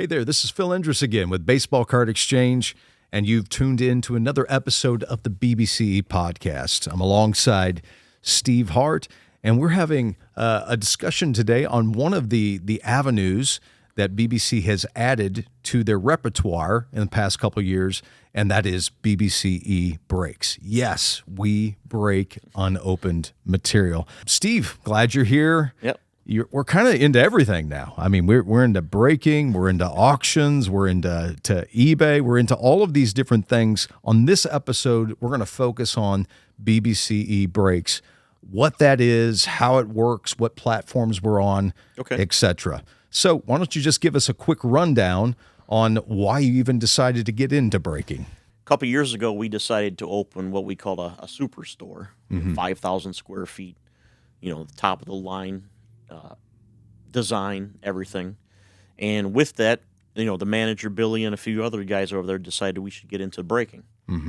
Hey there, this is Phil Endress again with Baseball Card Exchange, and you've tuned in to another episode of the BBCE podcast. I'm alongside Steve Hart, and we're having a discussion today on one of the avenues that BBC has added to their repertoire in the past couple of years, and that is BBCE Breaks. Yes, we break unopened material. Steve, glad you're here. Yep. We're kind of into everything now. I mean, we're into breaking, we're into auctions, we're into eBay, we're into all of these different things. On this episode, we're going to focus on BBCE Breaks, what that is, how it works, what platforms we're on, etc. So why don't you just give us a quick rundown on why you even decided to get into breaking? A couple of years ago, we decided to open what we called a superstore, 5,000 square feet, the top of the line. Design, everything. And with that, the manager, Billy, and a few other guys over there decided we should get into breaking,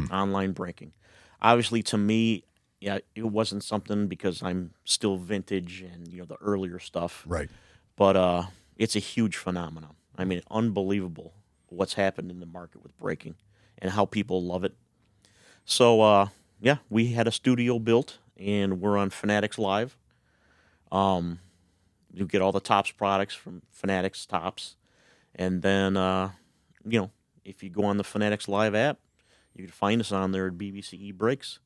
online breaking. Obviously, to me, it wasn't something because I'm still vintage and, the earlier stuff. Right. But it's a huge phenomenon. I mean, unbelievable what's happened in the market with breaking and how people love it. So, we had a studio built, and we're on Fanatics Live. You get all the Topps products from Fanatics Topps. And then, if you go on the Fanatics Live app, you can find us on there at BBCE Breaks.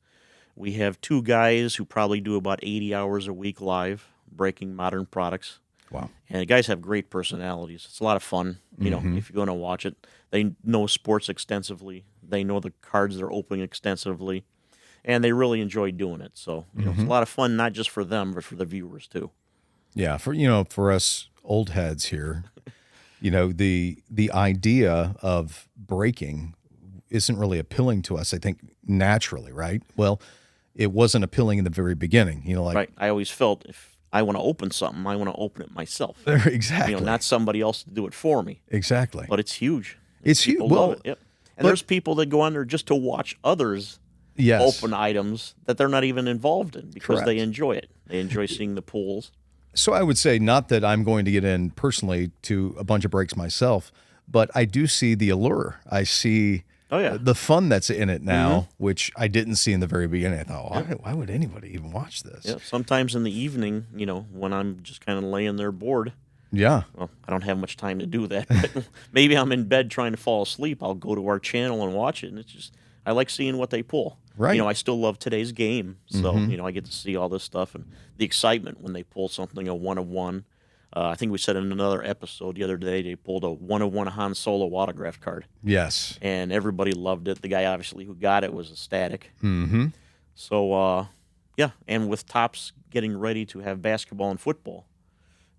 We have two guys who probably do about 80 hours a week live, breaking modern products. Wow. And the guys have great personalities. It's a lot of fun, if you're going to watch it. They know sports extensively. They know the cards they're opening extensively. And they really enjoy doing it. So, it's a lot of fun, not just for them, but for the viewers, too. Yeah, for us old heads here, the idea of breaking isn't really appealing to us, I think, naturally, right? Well, it wasn't appealing in the very beginning, Right. I always felt if I want to open something, I want to open it myself. Exactly. Not somebody else to do it for me. Exactly. But it's huge. It's huge. People love it. Yep. And there's people that go on there just to watch others open items that they're not even involved in because they enjoy it. They enjoy seeing the pools. So I would say not that I'm going to get in personally to a bunch of breaks myself, but I do see the allure. I see the fun that's in it now, which I didn't see in the very beginning. I thought, why would anybody even watch this? Yeah, sometimes in the evening, when I'm just kind of laying there bored. Yeah. Well, I don't have much time to do that, but maybe I'm in bed trying to fall asleep. I'll go to our channel and watch it, and it's just I like seeing what they pull. Right. I still love today's game, so I get to see all this stuff and the excitement when they pull something a 1-of-1. I think we said in another episode the other day they pulled a 1-of-1 Han Solo autograph card. Yes. And everybody loved it. The guy obviously who got it was ecstatic. Mm-hmm. So and with Topps getting ready to have basketball and football,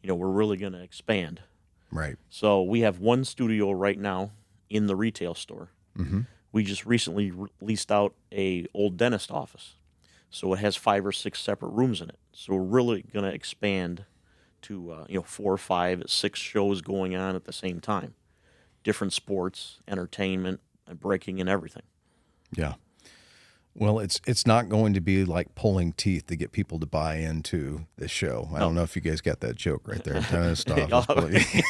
we're really going to expand. Right. So we have one studio right now in the retail store. Mm-hmm. We just recently leased out a old dentist office. So it has 5 or 6 separate rooms in it. So we're really going to expand to 4, 5, 6 shows going on at the same time. Different sports, entertainment, and breaking and everything. Yeah. Well, it's not going to be like pulling teeth to get people to buy into this show. I don't know if you guys got that joke right there. Dentist office.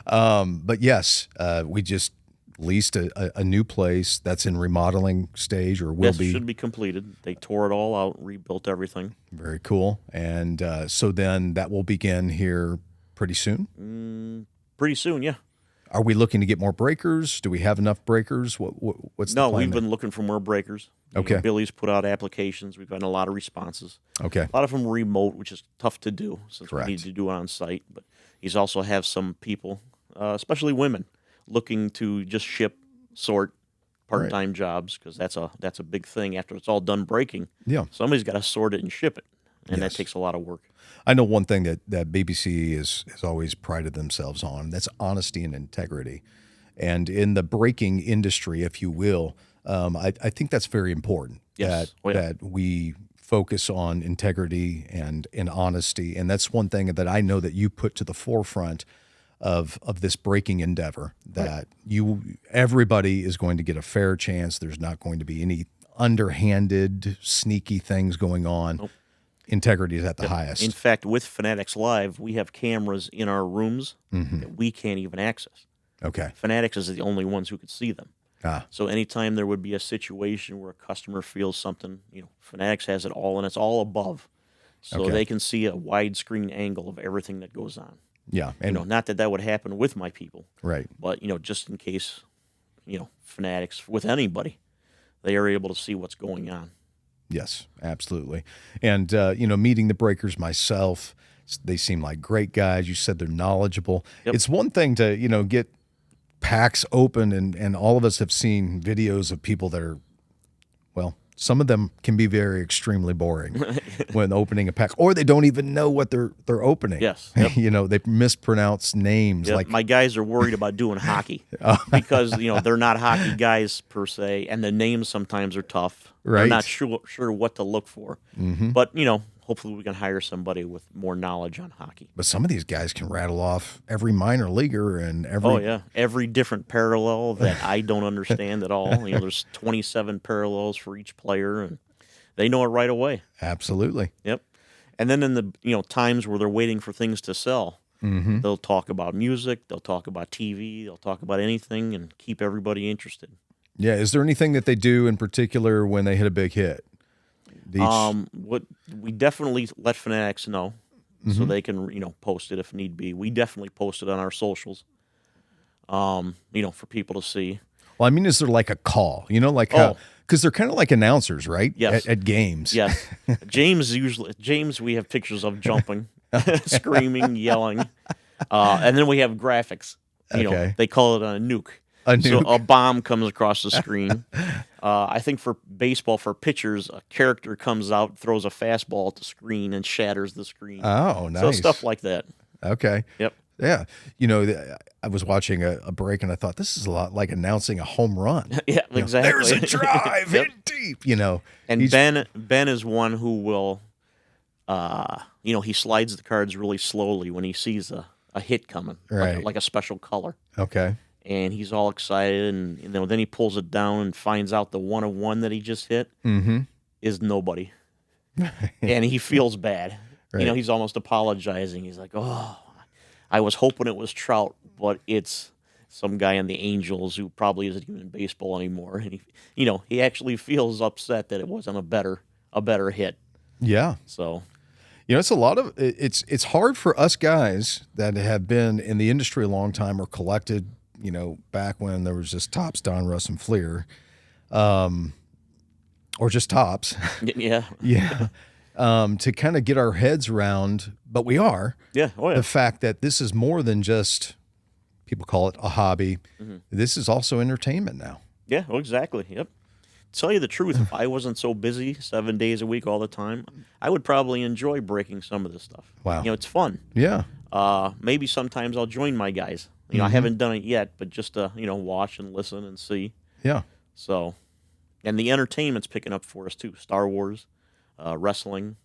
But yes, we just leased a new place that's in remodeling stage or will be. Should be completed. They tore it all out, rebuilt everything. Very cool. And so then that will begin here pretty soon? Pretty soon, yeah. Are we looking to get more breakers? Do we have enough breakers? What's the plan? No, we've been looking for more breakers. Okay. Billy's put out applications. We've gotten a lot of responses. Okay. A lot of them remote, which is tough to do since Correct. we need to do it on site. But he's also have some people, especially women, looking to just ship, sort, part-time jobs because that's a big thing. After it's all done breaking, somebody's got to sort it and ship it, and that takes a lot of work. I know one thing that BBC has always prided themselves on. That's honesty and integrity. And in the breaking industry, if you will, I think that's very important. Yes. That we focus on integrity and honesty. And that's one thing that I know that you put to the forefront of this breaking endeavor, that everybody is going to get a fair chance. There's not going to be any underhanded, sneaky things going on. Nope. integrity is at the Yep. highest. In fact, with Fanatics Live, we have cameras in our rooms Mm-hmm. that we can't even access. Okay. Fanatics is the only ones who could see them. Ah, So anytime there would be a situation where a customer feels something, Fanatics has it all, and it's all above. So Okay. they can see a widescreen angle of everything that goes on. yeah. And Not that would happen with my people, right. but, just in case, Fanatics, with anybody, they are able to see what's going on. Yes, absolutely. And, meeting the breakers myself, they seem like great guys. You said they're knowledgeable. Yep. It's one thing to, get packs open, and all of us have seen videos of people that are, well, some of them can be very extremely boring when opening a pack, or they don't even know what they're opening. Yes. Yep. They mispronounce names. Yep. Like My guys are worried about doing hockey because, they're not hockey guys per se, and the names sometimes are tough. Right. They're not sure what to look for. Mm-hmm. But, hopefully we can hire somebody with more knowledge on hockey. But some of these guys can rattle off every minor leaguer and every. Oh, yeah. Every different parallel that I don't understand at all. There's 27 parallels for each player, and they know it right away. Absolutely. Yep. And then in the times where they're waiting for things to sell, Mm-hmm. they'll talk about music, they'll talk about TV, they'll talk about anything and keep everybody interested. Yeah. Is there anything that they do in particular when they hit a big hit? What we definitely let Fanatics know so they can post it if need be. We definitely post it on our socials. For people to see. Well, I mean, is there like a call? Like how, because they're kind of like announcers, right? Yes. At games. Yes. James, we have pictures of jumping, screaming, yelling. And then we have graphics. Okay. They call it a nuke. So a bomb comes across the screen. I think for baseball, for pitchers, a character comes out, throws a fastball at the screen, and shatters the screen. Oh, nice. So stuff like that. Okay. Yep. Yeah. I was watching a break and I thought this is a lot like announcing a home run. Yeah, exactly. There's a drive, Yep. hit deep, And Ben is one who will, he slides the cards really slowly when he sees a hit coming, Right. like a special color. Okay. And he's all excited, and then he pulls it down and finds out the 1 of 1 that he just hit is nobody, and he feels bad. Right. He's almost apologizing. He's like, "Oh, I was hoping it was Trout, but it's some guy in the Angels who probably isn't even in baseball anymore." And he actually feels upset that it wasn't a better hit. Yeah. So, it's a lot of it's hard for us guys that have been in the industry a long time or collected. Back when there was just Topps, Donruss, and Fleer, or just Topps. yeah, Yeah. To kind of get our heads around, but we are. yeah, oh yeah, The fact that this is more than just, people call it a hobby. Mm-hmm. This is also entertainment now. yeah, oh, exactly. Yep. Tell you the truth, if I wasn't so busy 7 days a week all the time, I would probably enjoy breaking some of this stuff. Wow. It's fun. Yeah. Maybe sometimes I'll join my guys. I haven't done it yet, but just to, watch and listen and see. Yeah. So, and the entertainment's picking up for us too. Star Wars, wrestling,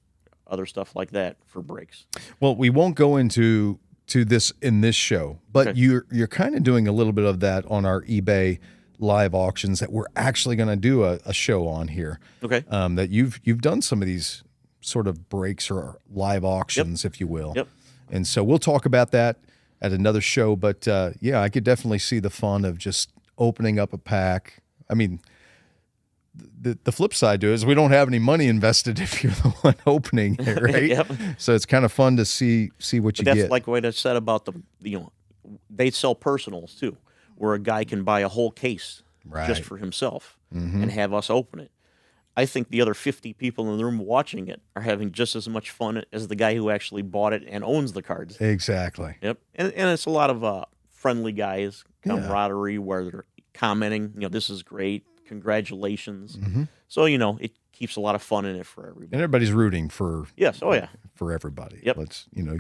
other stuff like that for breaks. Well, we won't go into this in this show, but Okay. you're kind of doing a little bit of that on our eBay live auctions that we're actually going to do a show on here. Okay. That you've done some of these sort of breaks or live auctions, if you will. Yep. And so we'll talk about that at another show. But I could definitely see the fun of just opening up a pack. I mean, the flip side to it is we don't have any money invested if you're the one opening it, right? Yep. So it's kind of fun to see what you But that's get. like what I said about they sell personals too, where a guy can buy a whole case Right. just for himself and have us open it. I think the other 50 people in the room watching it are having just as much fun as the guy who actually bought it and owns the cards. Exactly. Yep. And it's a lot of friendly guys, camaraderie, where they're commenting, this is great, congratulations. So, it keeps a lot of fun in it for everybody. And everybody's rooting for Yes, oh yeah. for everybody. Yep.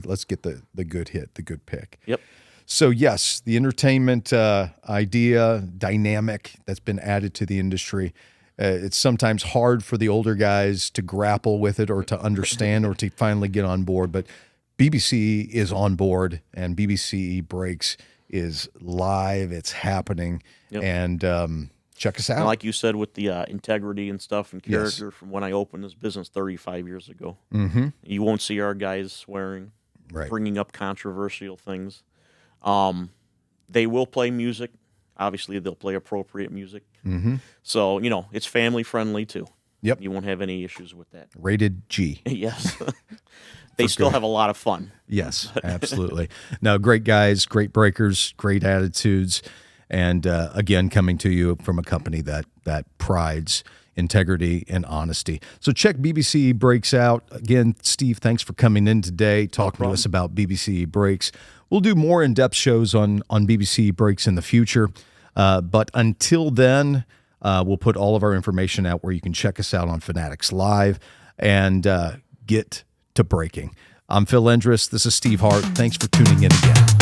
Let's get the good hit, the good pick. Yep. So yes, the entertainment idea, dynamic that's been added to the industry. It's sometimes hard for the older guys to grapple with it or to understand or to finally get on board. But BBCE is on board, and BBCE Breaks is live. It's happening, Yep. and check us And out. like you said, with the integrity and stuff and Yes. character from when I opened this business 35 years ago, you won't see our guys swearing, Right. bringing up controversial things. They will play music. Obviously, they'll play appropriate music. So, it's family friendly too. Yep. You won't have any issues with that. Rated G. Yes. They still have a lot of fun. Yes, absolutely. No, great guys, great breakers, great attitudes, and again, coming to you from a company that prides integrity and honesty. So check BBCE Breaks out. Again, Steve, thanks for coming in today, talking to us about BBCE Breaks. We'll do more in-depth shows on BBCE Breaks in the future, but until then, we'll put all of our information out where you can check us out on Fanatics Live and get to breaking. I'm Phil Endress. This is Steve Hart. Thanks for tuning in again.